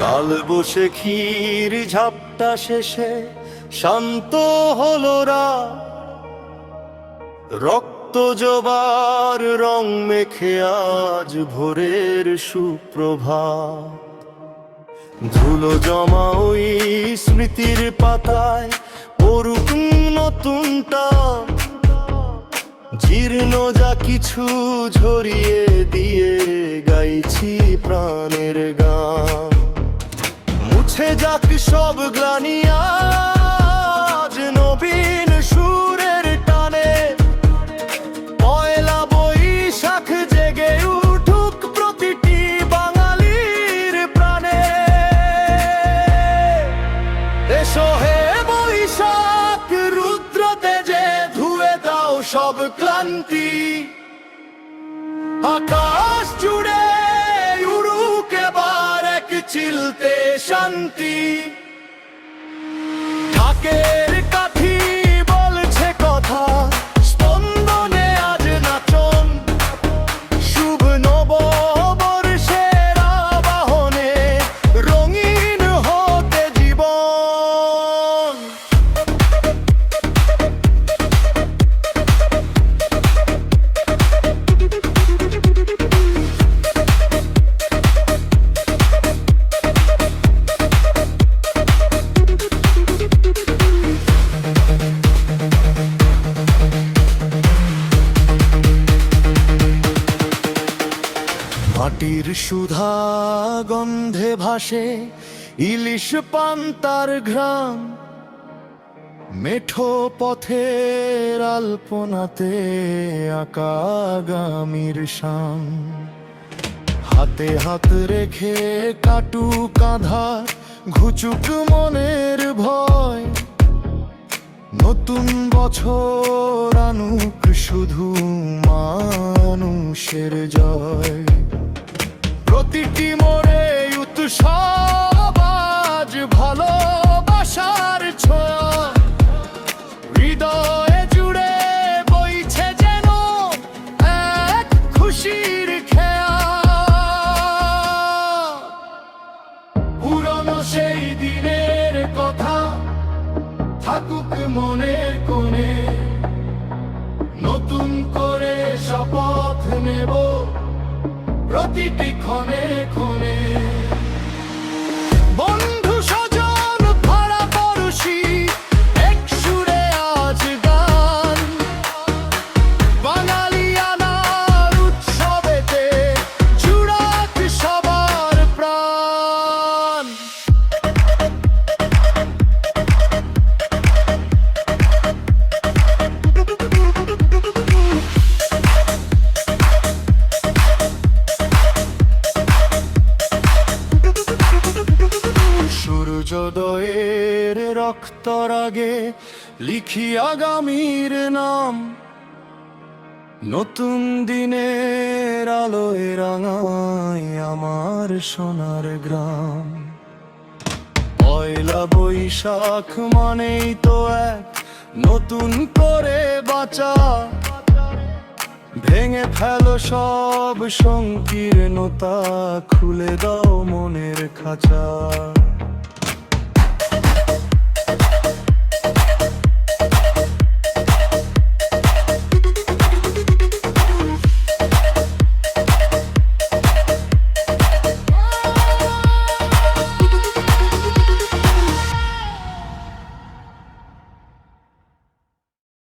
কাল বসে ক্ষীর ঝাপটা শেষে শান্ত হলো রাত, রক্ত জবার রং মেখে আজ ভোরের সুপ্রভাত। ধুলো জমা ওই স্মৃতির পাতায় পড়ুক নতুনটা, জীর্ণ যা কিছু ঝরিয়ে দিয়ে গাইছি প্রাণের গান। মুছে যাক সব গ্লানি আজ নবীন সুরের টানে, পয়লা বৈশাখ জেগে উঠুক প্রতিটি বাঙালির প্রাণে। এসো হে বৈশাখ রুদ্র তেজে ধুয়ে দাও সব ক্লান্তি, আকাশ জুড়ে উড়ুক এবার এক চিলতে শান্তি। ঢাকের কাঠি বলছে কথা, স্পন্দনে আজ নাচন, শুভ নববর্ষের আবাহনে রঙিন হতে জীবন। মাটির সুধা গন্ধে ভাসে ইলিশ পান্তার ঘ্রাণ, মেঠো পথের আলপনাতে আঁকা আগামীর শান। হাতে হাত রেখে কাটুক আঁধার, ঘুচুক মনের ভয়, নতুন বছর আনুক শুধু মানুষের জয়। প্রতিটি মোড়ে উৎসব আজ ভালোবাসার ছোঁয়া, হৃদয়ে জুড়ে বইছে যেন এক খুশির খেয়া। পুরনো সেই দিনের কথা থাকুক মনের কোণে, নতুন করে শপথ নেব প্রতিটি ক্ষণে ক্ষণে। বন্ধু স্বজন পাড়া পড়শি এক সুরে আজ গান, বাঙালিয়ানার উৎসবেতে জুড়াক সবার প্রাণ। সূর্যোদয়ের রক্তরাগে লিখি আগামীর নাম, নতুন দিনের আলোয় রাঙায় আমার সোনার গ্রাম। পয়লা বৈশাখ মানেই তো এক নতুন করে বাঁচা, ভেঙে ফেলো সব সংকীর্ণতা, খুলে দাও মনের খাঁচা।